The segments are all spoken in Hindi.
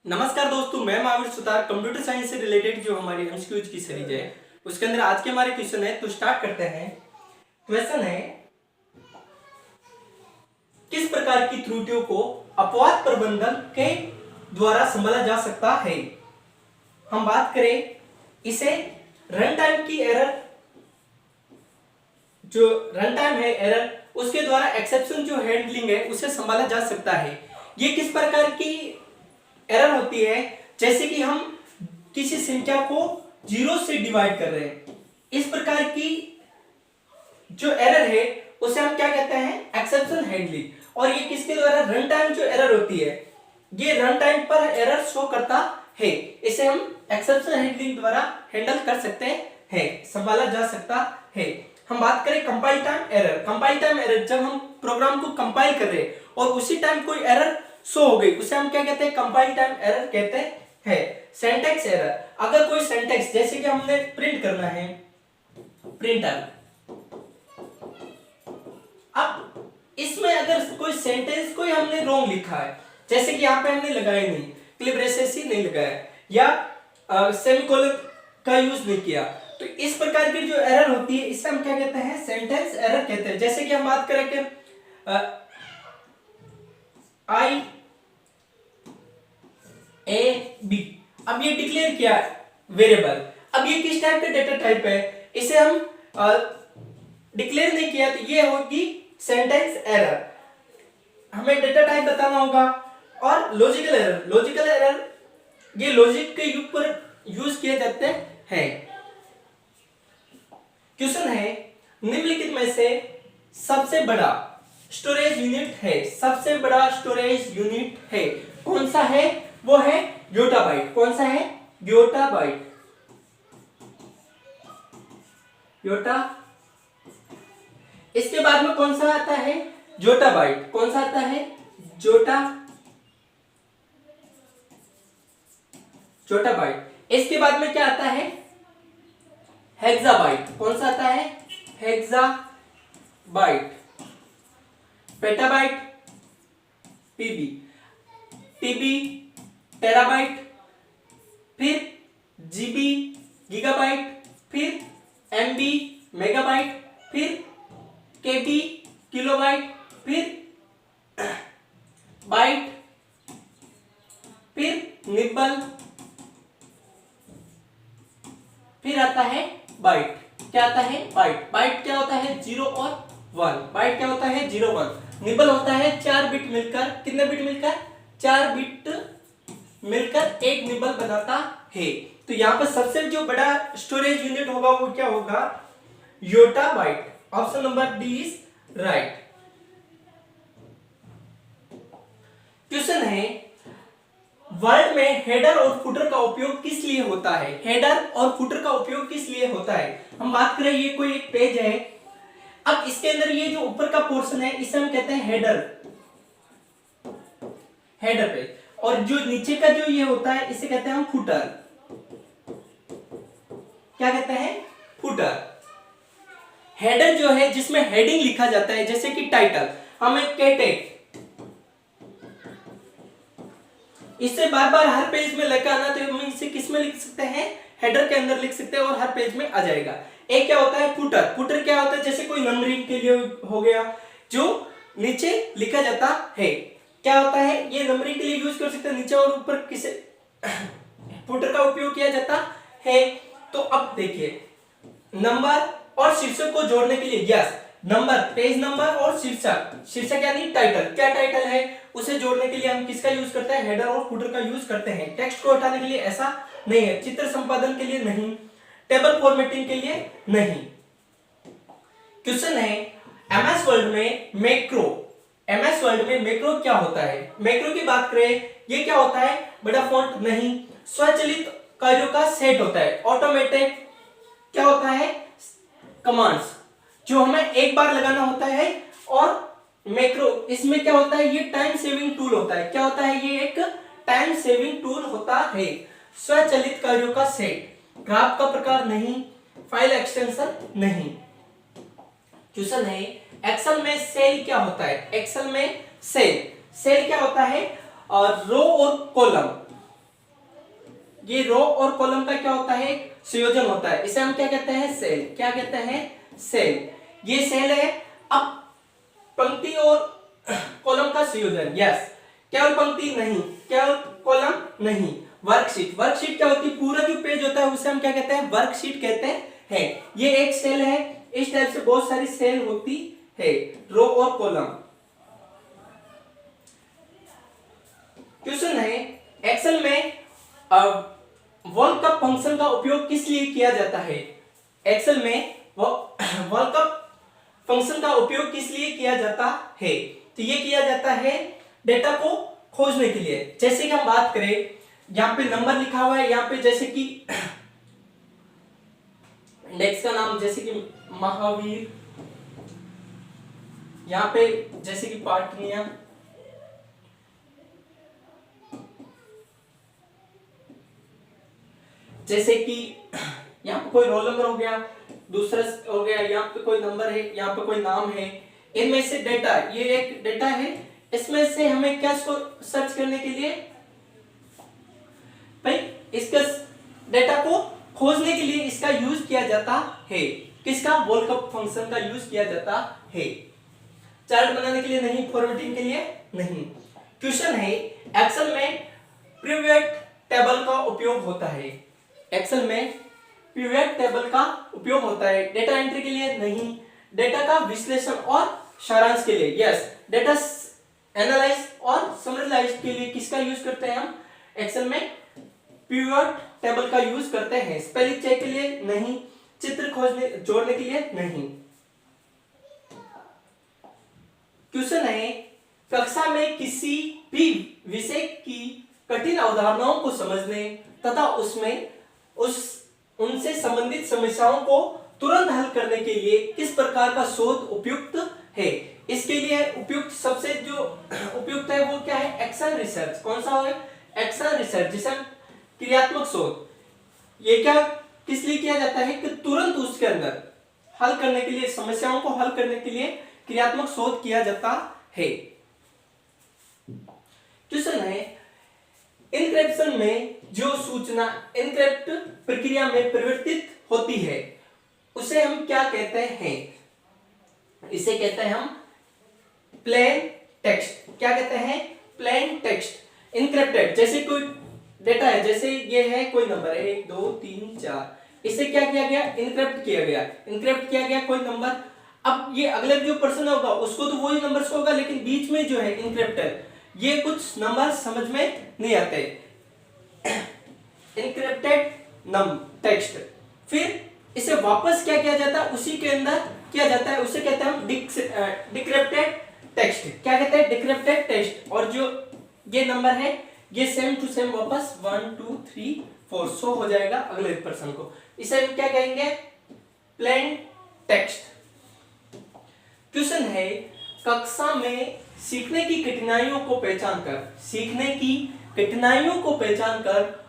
नमस्कार दोस्तों, मैं महावीर सुतार। कंप्यूटर साइंस से रिलेटेड जो हमारी एमसीक्यूज की सीरीज है उसके अंदर आज के हमारे क्वेश्चन है, तो स्टार्ट करते हैं। क्वेश्चन है, किस प्रकार की त्रुटियों को अपवाद प्रबंधन के द्वारा संभाला जा सकता है। हम बात करें इसे रन टाइम की एरर, जो रन टाइम है एरर, उसके द्वारा एक्सेप्शन जो हैंडलिंग है उसे संभाला जा सकता है। ये किस प्रकार की एरर होती है, जैसे कि हम किसी संख्या को जीरो से डिवाइड कर रहे हैं, इस प्रकार की जो एरर है उसे हम क्या कहते हैं, एक्सेप्शन हैंडलिंग। और ये किसके द्वारा, रन टाइम जो एरर होती है, ये रन टाइम पर एरर शो करता है, इसे हम एक्सेप्शन हैंडलिंग द्वारा हैंडल कर सकते हैं, संभाला जा सकता है। हम बात करें compile time error. Compile time error, जब हम प्रोग्राम को कंपाइल कर रहे हैं और उसी टाइम कोई एरर शो हो गई, उसे हम क्या कहते हैं, कंपाइल टाइम एरर कहते हैं। सिंटैक्स एरर, अगर कोई सिंटैक्स, जैसे कि हमने प्रिंट करना है, प्रिंटर, अब इसमें अगर कोई सेंटेंस कोई हमने रॉन्ग लिखा है, जैसे कि यहाँ पे हमने लगाया नहीं, क्लिब्रेसेस ही नहीं लगाया, या सेमीकोलन का यूज नहीं किया, तो इस प्रकार की जो एरर होती है इसे हम क्या कहते हैं, सेंटेंस एरर कहते हैं। जैसे कि हम बात करें कि आई ए बी, अब ये डिक्लेयर किया वेरिएबल, अब ये किस टाइप का डेटा टाइप है, इसे हम डिक्लेयर नहीं किया, तो ये होगी सेंटेंस एरर। हमें डेटा टाइप बताना होगा। और लॉजिकल एरर, लॉजिकल एरर ये लॉजिक के युग पर यूज किए जाते हैं। क्वेश्चन है, निम्नलिखित में से सबसे बड़ा स्टोरेज यूनिट है, सबसे बड़ा स्टोरेज यूनिट है, कौन सा है, वो है योटाबाइट। कौन सा है, योटाबाइट, योटा। इसके बाद में कौन सा आता है, जोटाबाइट। कौन सा आता है, जोटा, जोटाबाइट। इसके बाद में क्या आता है, हेक्साबाइट। कौन सा आता है, exabyte. Petabyte, PB, TB, terabyte, फिर जीबी, गीगाबाइट, फिर एमबी, मेगाबाइट, फिर केबी, किलोबाइट, फिर बाइट, फिर निब्बल, फिर आता है बाइट। क्या आता है, बाइट। बाइट क्या होता है, 0 और 1। बाइट क्या होता है, 0 1। निब्बल होता है 4 बिट मिलकर, कितने बिट मिलकर, 4 बिट मिलकर एक निब्बल बनाता है। तो यहाँ पर सबसे जो बड़ा स्टोरेज यूनिट होगा वो क्या होगा, yottabyte. Option number D is right. Question है, वर्ड में हेडर और फुटर का उपयोग किस लिए होता है। हेडर और फुटर का उपयोग किस लिए होता है। हम बात करें, ये कोई एक पेज है, अब इसके अंदर ये जो ऊपर का पोर्शन है इसे हम कहते हैं हेडर, हेडर पेज, और जो नीचे का जो ये होता है इसे कहते हैं हम फुटर। क्या कहते हैं, फुटर। हेडर जो है जिसमें हेडिंग लिखा जाता है, जैसे कि टाइटल, हमें कैटेट, इससे बार बार हर पेज में लेकर आना, तो हम इसे किस में लिख सकते हैं, हेडर के अंदर लिख सकते हैं और हर पेज में आ जाएगा। एक क्या होता है, फुटर। फुटर क्या होता है, जैसे कोई नंबरिंग के लिए हो गया, जो नीचे लिखा जाता है। क्या होता है, ये नंबरिंग के लिए यूज कर सकते हैं, नीचे और ऊपर किसे फुटर का उपयोग किया जाता है। तो अब देखिए, नंबर और शीर्षक को जोड़ने के लिए, यस, नंबर, पेज नंबर और शीर्षक, शीर्षक यानी टाइटल, क्या टाइटल है उसे जोड़ने के लिए हम किसका यूज करते हैं, हेडर और फुटर का यूज करते हैं। टेक्स्ट को हटाने के लिए ऐसा नहीं है, चित्र संपादन के लिए नहीं, टेबल फॉर्मेटिंग के लिए नहीं। क्वेश्चन है, एमएस वर्ड में मैक्रो, एमएस वर्ड में मैक्रो क्या होता है। मैक्रो की बात करें, ये क्या होता है, बड़ा फॉन्ट नहीं, स्वचालित कार्यों का सेट होता है। ऑटोमेटेड क्या होता है, कमांड्स जो हमें एक बार लगाना होता है। और मैक्रो, इसमें क्या होता है, ये टाइम सेविंग टूल होता है। क्या होता है, ये एक टाइम सेविंग टूल होता है। स्वचालित कार्यों का सेट, ग्राफ का प्रकार नहीं, फाइल एक्सटेंशन नहीं। क्वेश्चन है, एक्सेल में सेल क्या होता है। एक्सेल में सेल, सेल क्या होता है, रो और कॉलम, ये रो और कॉलम का क्या होता है, संयोजन होता है, इसे हम क्या कहते हैं, सेल। क्या कहते हैं, सेल। ये सेल है। अब पंक्ति और कॉलम का संयोजन, यस, केवल पंक्ति नहीं, केवल कॉलम नहीं, वर्कशीट। वर्कशीट क्या होती है, पूरा जो पेज होता है उसे हम क्या कहते हैं, वर्कशीट कहते हैं। ये एक सेल है, इस टाइप से बहुत सारी सेल होती है, रो और कॉलम। क्वेश्चन है, एक्सेल में वर्ल्ड कप फंक्शन का उपयोग किस लिए किया जाता है। एक्सेल में वर्ल्ड कप फंक्शन का उपयोग किस लिए किया जाता है, तो ये किया जाता है डेटा को खोजने के लिए। जैसे कि हम बात करें, यहाँ पे नंबर लिखा हुआ है, यहाँ पे जैसे कि इंडेक्स का नाम जैसे कि महावीर, यहाँ पे जैसे कि पाटनिया, जैसे कि यहाँ पे कोई रोल नंबर हो गया, दूसरा हो गया, यहाँ पे कोई नंबर है, यहाँ पे कोई नाम है, इनमें से डेटा, ये एक डेटा है, इसमें से हमें क्या इसको सर्च करने के लिए भाई, इसका डेटा को खोजने के लिए इसका यूज किया जाता है। किसका, वर्ल्ड कप फंक्शन का यूज किया जाता है, चार्ट बनाने के लिए नहीं, फॉर्मेटिंग के लिए नहीं। क्वेश्चन है, एक्सेल में पिवट टेबल का उपयोग होता है। एक्सेल में पिवट टेबल का उपयोग होता है, डेटा एंट्री के लिए नहीं, डेटा का विश्लेषण और सारांश के लिए, यस, डेटा एनालाइज और समराइज के लिए किसका यूज करते हैं हम, एक्सेल में पिवट टेबल का यूज करते हैं। स्पेलिंग चेक के लिए नहीं, चित्र खोजने जोड़ने के लिए नहीं। क्वेश्चन है, कक्षा में किसी भी विषय की कठिन अवधारणाओं को समझने तथा उनसे संबंधित समस्याओं को तुरंत हल करने के लिए किस प्रकार का शोध उपयुक्त है। इसके लिए उपयुक्त, सबसे जो उपयुक्त है वो क्या है, एक्शन रिसर्च। कौन सा है, एक्शन रिसर्च, जिसे क्रियात्मक शोध। ये क्या किस लिए किया जाता है कि तुरंत उसके अंदर हल करने के लिए, समस्याओं को हल करने के लिए क्रियात्मक शोध किया जाता है। क्वेश्चन है, इनक्रिप्शन में जो सूचना इनक्रिप्ट प्रक्रिया में परिवर्तित होती है उसे हम क्या कहते हैं, इसे कहते हैं हम प्लेन टेक्स्ट। क्या कहते हैं, प्लेन टेक्स्ट। इनक्रिप्टेड, जैसे कोई डेटा है, जैसे ये है कोई नंबर 1 2 3 4, इसे क्या किया गया, इनक्रिप्ट किया गया, इनक्रिप्ट किया गया कोई नंबर। अब ये अगले जो पर्सन होगा उसको तो वही नंबर होगा, लेकिन बीच में जो है इनक्रिप्टेड, ये कुछ नंबर समझ में नहीं आते, इनक्रिप्टेड टेक्स्ट। फिर इसे वापस क्या किया जाता है, उसी के अंदर किया जाता है, उसे कहते हैं हम डिक्रिप्टेड टेक्स्ट। क्या कहते हैं, डिक्रिप्टेड टेक्स्ट। और जो ये नंबर है ये सेम टू सेम वापस 1 2 3 4 शो हो जाएगा अगले पर्सन को। इसे हम क्या कहेंगे, प्लेन टेक्स्ट। क्वेश्चन है, कक्षा में सीखने की कठिनाइयों को पहचान कर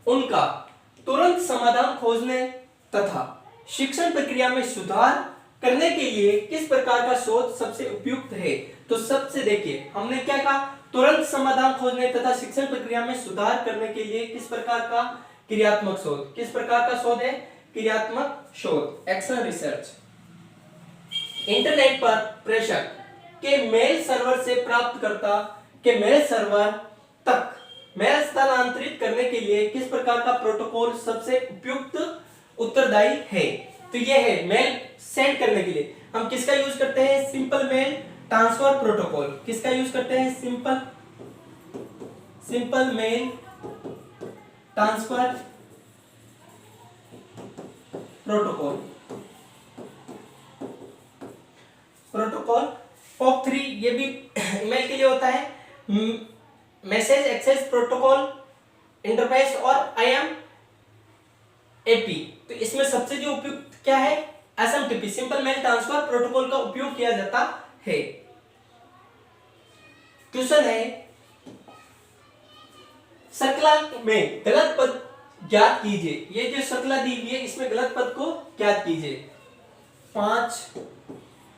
उनका तुरंत समाधान खोजने तथा शिक्षण प्रक्रिया में सुधार करने के लिए किस प्रकार का शोध सबसे उपयुक्त है। तो सबसे देखिए, हमने क्या कहा, तुरंत समाधान खोजने तथा शिक्षण प्रक्रिया में सुधार करने के लिए किस प्रकार का क्रियात्मक शोध। किस प्रकार का शोध है, क्रियात्मक शोध, एक्शन रिसर्च। इंटरनेट पर प्रेषक के मेल सर्वर से प्राप्तकर्ता के मेल सर्वर तक मेल स्थानांतरित करने के लिए किस प्रकार का प्रोटोकॉल सबसे उपयुक्त उत्तरदायी है। तो ये है मेल सेंड करने के लिए हम किसका यूज करते हैं, सिंपल मेल ट्रांसफर प्रोटोकॉल। किसका यूज करते हैं, simple mail transfer protocol. POP3 ये भी ईमेल के लिए होता है, मैसेज एक्सेस प्रोटोकॉल इंटरफेस और IMAP। तो इसमें सबसे जो उपयुक्त क्या है, SMTP simple mail transfer protocol का उपयोग किया जाता है। क्वेश्चन है, श्रृंखला में गलत पद ज्ञात कीजिए। ये जो श्रृंखला दी हुई है इसमें गलत पद को ज्ञात कीजिए। 5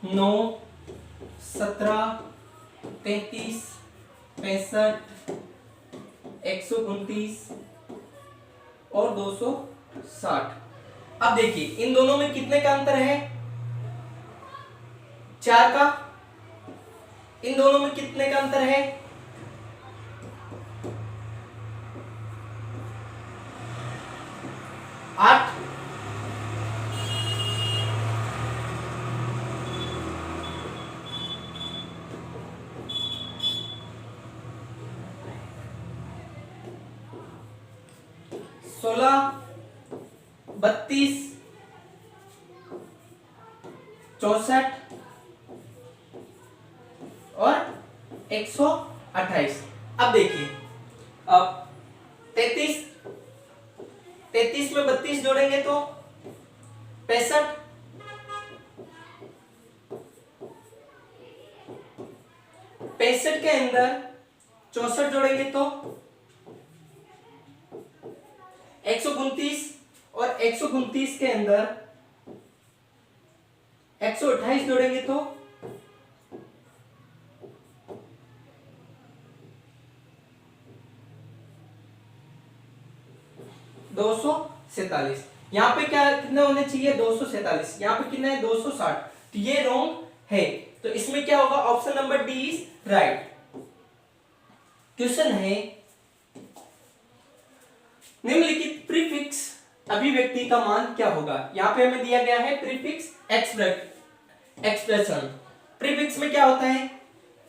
9 17 33 65 129 और 260। अब देखिए इन दोनों में कितने का अंतर है, 4 का। इन दोनों में कितने का अंतर है, 8। सोलह, 32, 64 और 128। अब देखिए, अब 33 में 32 जोड़ेंगे तो 65, 65 के अंदर 64 जोड़ेंगे तो 129 और 129 के अंदर 128 जोड़ेंगे तो 247। यहाँ पे क्या कितने होने चाहिए, 247। यहाँ पे कितना है, 260। तो ये रॉन्ग है, तो इसमें क्या होगा, option number D is right. Question है, निम्नलिखित प्रीफिक्स अभिव्यक्ति का मान क्या होगा। यहाँ पे हमें दिया गया है प्रीफिक्स एक्सप्रेशन। प्रीफिक्स में क्या होता है,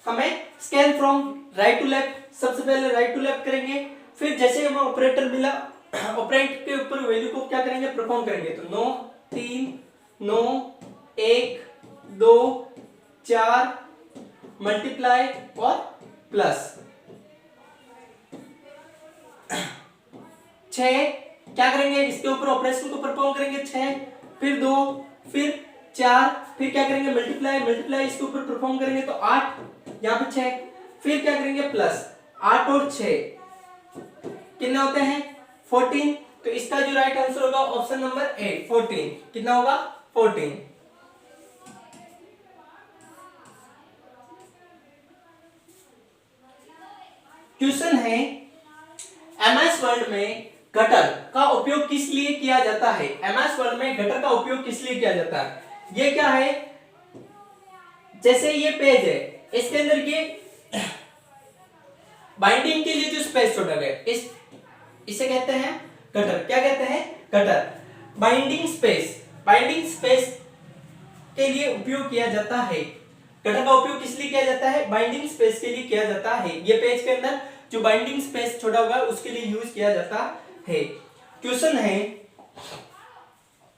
हमें scan from right to left, सबसे पहले राइट टू लेफ्ट करेंगे, फिर जैसे हमें ऑपरेटर मिला, ऑपरेंड के ऊपर वैल्यू को क्या करेंगे, परफॉर्म करेंगे। तो 9 3 9 1 2 4 मल्टीप्लाई और प्लस 6, क्या करेंगे, इसके ऊपर ऑपरेशन को परफॉर्म करेंगे 6, फिर 2, फिर 4, फिर क्या करेंगे, मल्टीप्लाई इसके ऊपर परफॉर्म करेंगे तो 8, यहाँ पे 6, फिर क्या करेंगे प्लस 8 और 6 कितने होते हैं, 14। तो इसका जो राइट आंसर होगा ऑप्शन नंबर ए 14। कितना होगा, 14। क्वेश्चन है, एमएस वर्ड में गटर का उपयोग किस लिए किया जाता है। एमएस वर्ड में गटर का उपयोग किस लिए किया जाता है। ये क्या है, जैसे ये पेज है, इसके अंदर ये बाइंडिंग के लिए जो स्पेस छोड़ा गया, इसे कहते हैं गटर। क्या कहते हैं, गटर। बाइंडिंग स्पेस के लिए उपयोग किया जाता है। गटर का उपयोग किस लिए किया जाता है, बाइंडिंग स्पेस के लिए किया जाता है। ये पेज के अंदर जो बाइंडिंग स्पेस छोड़ा होगा उसके लिए यूज किया जाता है। क्वेश्चन है,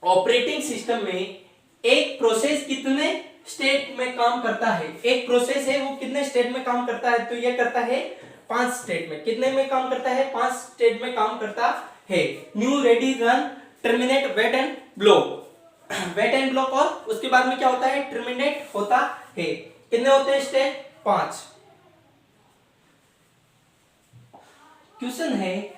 ऑपरेटिंग सिस्टम में एक प्रोसेस कितने स्टेट में काम करता है। एक प्रोसेस है वो कितने स्टेट में काम करता है, तो ये करता है 5 स्टेट में। कितने में काम करता है, 5 स्टेट में काम करता है। New, ready, run, terminate, wait and block. Wait and block और उसके बाद में क्या होता है, टर्मिनेट होता है। कितने होते हैं स्टेट, 5। क्वेश्चन है,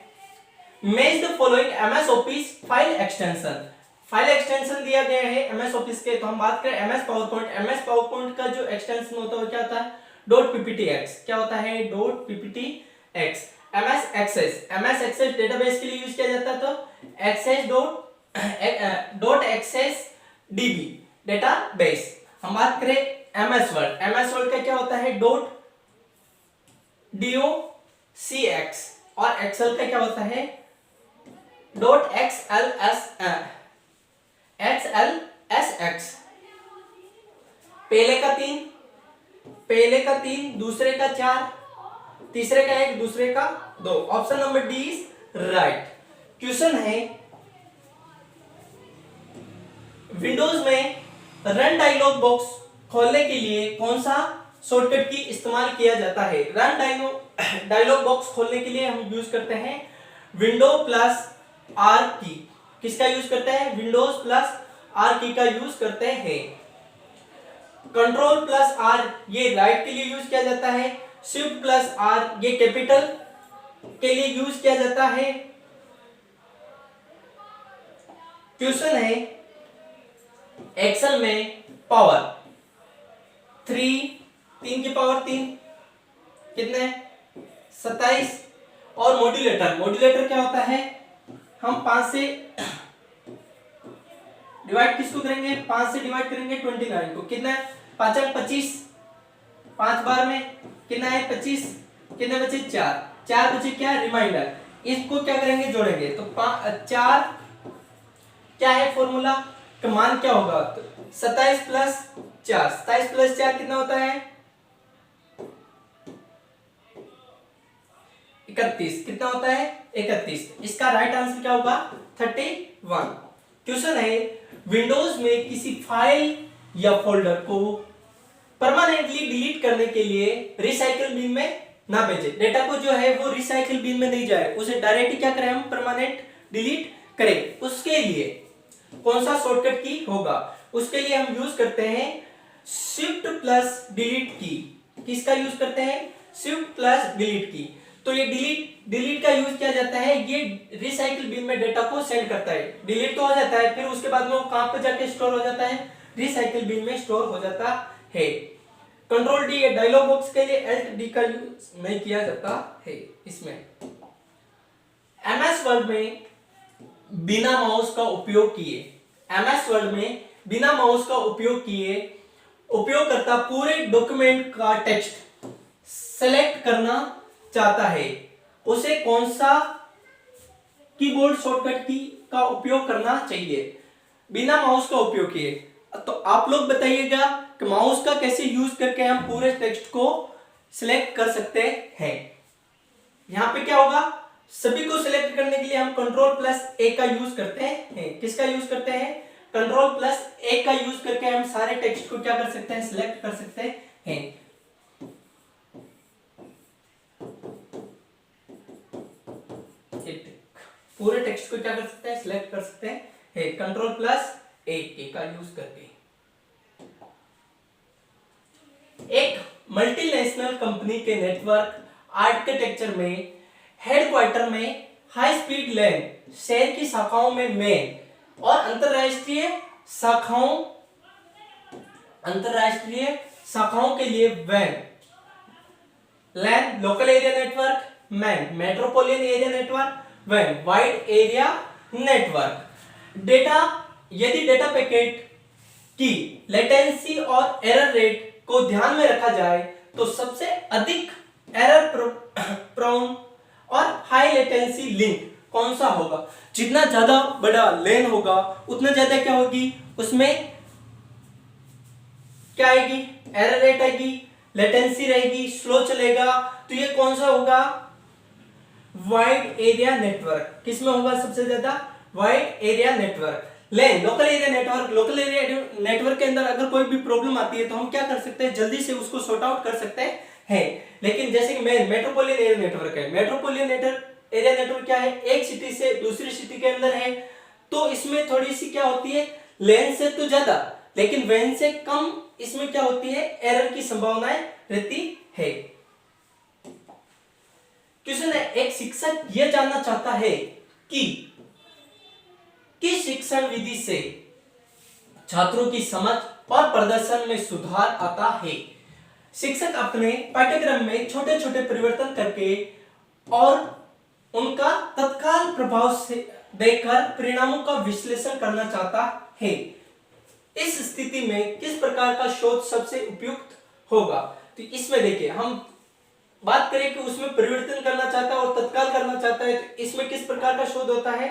match the following MS office file extension. File extension दिया गया है एमएस ऑफिस के, तो हम बात करें MS power point. MS power point का जो एक्सटेंशन होता है क्या होता है, .pptx। क्या होता है, .pptx। एमएस एक्सेस डेटाबेस के लिए यूज किया जाता है, तो एक्सेस डीबी डेटाबेस। हम बात करें एमएस वर्ड का क्या होता है, .docx। और एक्सेल का क्या होता है, .xlsx। पहले का 3, दूसरे का 4, तीसरे का 1, दूसरे का 2। Option number D is right. Question है, विंडोज में रन डायलॉग बॉक्स खोलने के लिए कौन सा शॉर्टकट की इस्तेमाल किया जाता है। रन डायलॉग बॉक्स खोलने के लिए हम यूज करते हैं विंडो प्लस आर की। किसका यूज करते हैं, विंडोज प्लस आर की का यूज करते हैं। कंट्रोल प्लस आर ये राइट के लिए यूज किया जाता है। शिफ्ट प्लस आर ये कैपिटल के लिए यूज किया जाता है। क्वेश्चन है, एक्सेल में पावर 3 की पावर 3 कितने, 27। और मॉड्यूलेटर क्या होता है, हम 5 से डिवाइड किसको करेंगे, 5 से डिवाइड करेंगे 29 को। कितना है, 5 25, 5 बार में कितना है 25, कितने बचे 4, 4 बचे क्या रिमाइंडर, इसको क्या करेंगे जोड़ेंगे तो 4 क्या है फॉर्मूला का मान क्या होगा, 27 प्लस 4, 27 प्लस 4 कितना होता है 31, कितना होता है 31। इसका राइट आंसर क्या होगा 31। क्वेश्चन है विंडोज में किसी फाइल या फोल्डर को परमानेंटली डिलीट करने के लिए रिसाइकल बिन में ना भेजे, डेटा को जो है वो रिसाइकल बिन में नहीं जाए, उसे डायरेक्ट क्या करें हम परमानेंट डिलीट करें। उसके लिए कौन सा शॉर्टकट की होगा, उसके लिए हम यूज करते हैं शिफ्ट प्लस डिलीट की। किसका यूज करते हैं, शिफ्ट प्लस डिलीट की। तो ये डिलीट का यूज किया जाता है, ये रिसाइकल बिन में डेटा को सेंड करता है, डिलीट तो हो जाता है, फिर उसके बाद में वो कहां पर जाके स्टोर हो जाता है, रिसाइकल बिन में स्टोर हो जाता है। कंट्रोल डी डायलॉग बॉक्स के लिए एल्ट डी का यूज नहीं किया जाता है इसमें। एमएस वर्ड में बिना माउस का उपयोग किए, एमएस वर्ड में बिना माउस का उपयोग किए उपयोगकर्ता पूरे डॉक्यूमेंट का टेक्स्ट सेलेक्ट करना चाहता है, उसे कौन सा कीबोर्ड शॉर्टकट की का उपयोग करना चाहिए, बिना माउस का उपयोग किए। तो आप लोग बताइएगा कि माउस का कैसे यूज करके हम पूरे टेक्स्ट को सिलेक्ट कर सकते हैं। यहां पे क्या होगा, सभी को सिलेक्ट करने के लिए हम कंट्रोल प्लस ए का यूज करते हैं। किसका यूज करते हैं, कंट्रोल प्लस ए का यूज करके हम सारे टेक्स्ट को क्या कर सकते हैं, सिलेक्ट कर सकते हैं। पूरे टेक्स्ट को क्या कर सकते हैं, सिलेक्ट कर सकते हैं कंट्रोल प्लस ए का यूज करके। एक मल्टीनेशनल कंपनी के नेटवर्क आर्किटेक्चर में हेडक्वार्टर में हाई स्पीड लैन, शहर की शाखाओं में मेन और अंतरराष्ट्रीय शाखाओं के लिए वैन, LAN local area network, MAN metropolitan area network, वैन वाइड एरिया नेटवर्क। डेटा, यदि डेटा पैकेट की लेटेंसी और एरर रेट को ध्यान में रखा जाए तो सबसे अधिक एरर प्रोन और हाई लेटेंसी लिंक कौन सा होगा। जितना ज्यादा बड़ा लेन होगा उतना ज्यादा क्या होगी, उसमें क्या आएगी, एरर रेट आएगी, लेटेंसी रहेगी, स्लो चलेगा। तो ये कौन सा होगा, वाइड एरिया नेटवर्क। किसमें होगा सबसे ज्यादा, wide area network. LAN local area network, local area network के अंदर अगर कोई भी प्रॉब्लम आती है तो हम क्या कर सकते हैं, जल्दी से उसको सॉर्ट आउट कर सकते हैं। लेकिन जैसे कि मेट्रोपोलियन एरिया नेटवर्क है, मेट्रोपोलियन एरिया नेटवर्क क्या है, एक सिटी से दूसरी सिटी के अंदर है, तो इसमें थोड़ी सी क्या होती है, लेन से तो ज्यादा लेकिन वैन से कम इसमें क्या होती है, एरर की संभावनाएं रहती है। क्वेश्चन है, एक शिक्षक यह जानना चाहता है कि किस शिक्षण विधि से छात्रों की समझ और प्रदर्शन में सुधार आता है। शिक्षक अपने पाठ्यक्रम में छोटे छोटे परिवर्तन करके और उनका तत्काल प्रभाव से देखकर परिणामों का विश्लेषण करना चाहता है। इस स्थिति में किस प्रकार का शोध सबसे उपयुक्त होगा। तो इसमें देखिए, हम बात करें कि उसमें परिवर्तन करना चाहता है और तत्काल करना चाहता है, तो इसमें किस प्रकार का शोध होता है,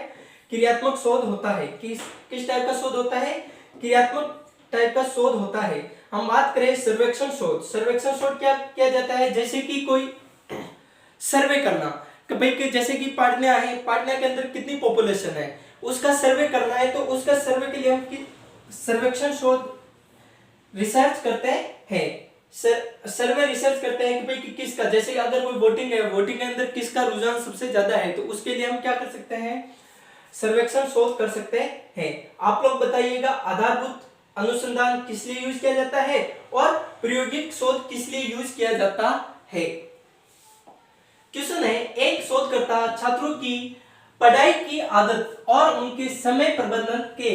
क्रियात्मक शोध होता है। किस टाइप का शोध होता है, क्रियात्मक टाइप का शोध होता है। हम बात करें सर्वेक्षण शोध, सर्वेक्षण शोध क्या किया जाता है, जैसे कि कोई सर्वे करना कि भाई जैसे कि पाटना है, पाटना के अंदर कितनी पॉपुलेशन है उसका सर्वे करना है, तो उसका सर्वे के लिए हम सर्वेक्षण शोध रिसर्च करते हैं। सर्वे रिसर्च करते हैं कि भाई किसका, जैसे अगर कोई वोटिंग है, वोटिंग के अंदर किसका रुझान सबसे ज्यादा है, तो उसके लिए हम क्या कर सकते हैं, सर्वेक्षण शोध कर सकते हैं। आप लोग बताइएगा आधारभूत अनुसंधान किस लिए यूज किया जाता है और प्रायोगिक शोध किस लिए यूज किया जाता है। क्वेश्चन है, एक शोधकर्ता छात्रों की पढ़ाई की आदत और उनके समय प्रबंधन के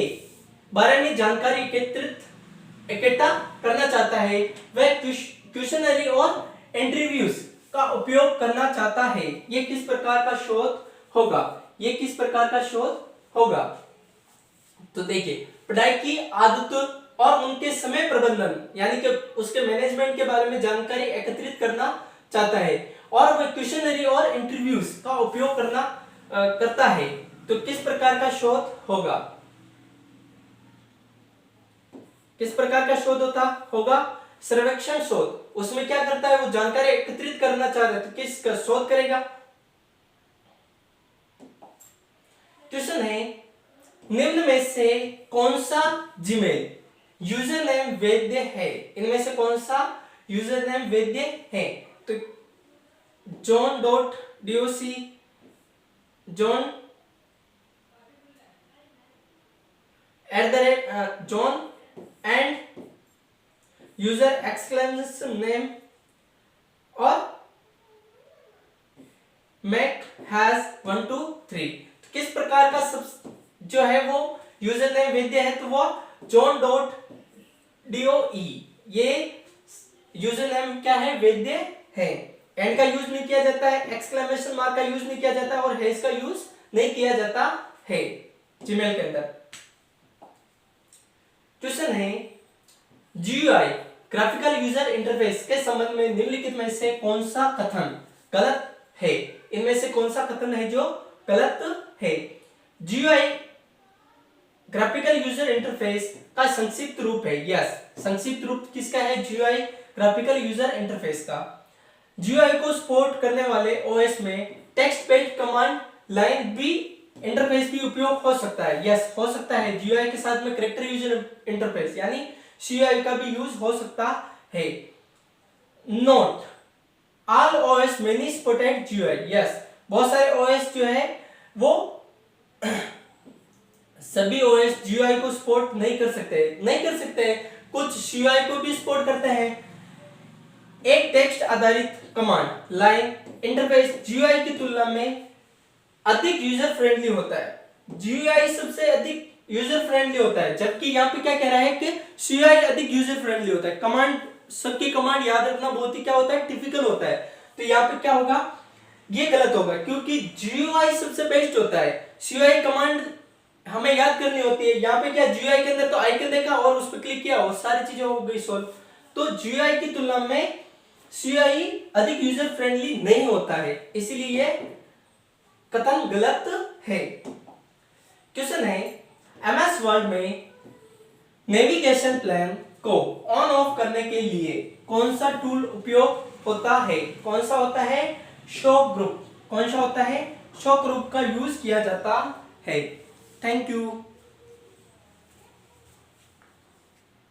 बारे में जानकारी इकट्ठा करना चाहता है। वह क्वेश्चनरी और इंटरव्यूज का उपयोग करना चाहता है। यह किस प्रकार का शोध होगा, ये किस प्रकार का शोध होगा? तो देखिए, पढ़ाई की आदतों और उनके समय प्रबंधन यानी कि उसके मैनेजमेंट के बारे में जानकारी एकत्रित करना चाहता है और वह क्वेश्चनरी और इंटरव्यूज का उपयोग करता है। तो किस प्रकार का शोध होगा? किस प्रकार का शोध होगा? सर्वेक्षण शोध। उसमें क्या करता है? वो जानकारी एकत्रित करना चाह रहा है, तो किसका शोध करेगा? क्वेश्चन है, निम्न में से कौन सा जीमेल यूजर नेम वैध है? इनमें से कौन सा यूजर नेम वैध है? तो john.doc, john @john and user exclamation name और मैक हैज 1 2 3। किस प्रकार का सब जो है वो यूजर नेम वैध है? तो वो john.doe, ये यूजर नेम क्या है? वैध है। एंड का यूज नहीं किया जाता है, एक्सक्लेमेशन मार्क का यूज नहीं किया जाता और हैज का यूज नहीं किया जाता है जीमेल के अंदर। क्वेश्चन है, GUI ग्राफिकल यूजर इंटरफेस के संबंध में निम्नलिखित में से कौन सा कथन गलत है? इनमें से कौन सा कथन है जो गलत है? GUI ग्राफिकल यूजर इंटरफेस का संक्षिप्त रूप है। यस, संक्षिप्त रूप किसका है? GUI ग्राफिकल यूजर इंटरफेस का। GUI को सपोर्ट करने वाले OS में टेक्स्ट बेस्ड कमांड लाइन भी इंटरफेस भी उपयोग हो सकता है। यस, हो सकता है। GUI के साथ में कैरेक्टर यूजर इंटरफेस यानी CUI का भी यूज हो सकता है। Note, all OS many supported GUI। Yes, बहुत सारे OS जो है वो सभी OS GUI को सपोर्ट नहीं कर सकते, कुछ CUI को भी सपोर्ट करते हैं। एक टेक्स्ट आधारित कमांड लाइन इंटरफेस GUI की तुलना में अधिक यूजर फ्रेंडली होता है। GUI सबसे अधिक यूजर फ्रेंडली होता है, जबकि यहाँ पे क्या कह रहा है कि CUI अधिक यूजर फ्रेंडली होता है। कमांड, सबकी कमांड याद रखना बहुत ही क्या होता है? टिपिकल होता है। तो यहाँ पे क्या होगा? ये गलत होगा, क्योंकि GUI सबसे बेस्ट होता है। CUI कमांड हमें याद करनी होती है। यहाँ पे क्या, GUI के अंदर तो आइकन देखा और उस पर क्लिक किया और सारी चीजें हो गई सॉल्व। तो GUI की तुलना में CUI अधिक यूजर फ्रेंडली नहीं होता है, इसलिए ये कथन गलत है। क्वेश्चन है, MS वर्ड में नेविगेशन प्लान को ऑन ऑफ करने के लिए कौन सा टूल उपयोग होता है? कौन सा होता है? Show group. कौन सा होता है? शो ग्रुप का यूज किया जाता है। Thank you.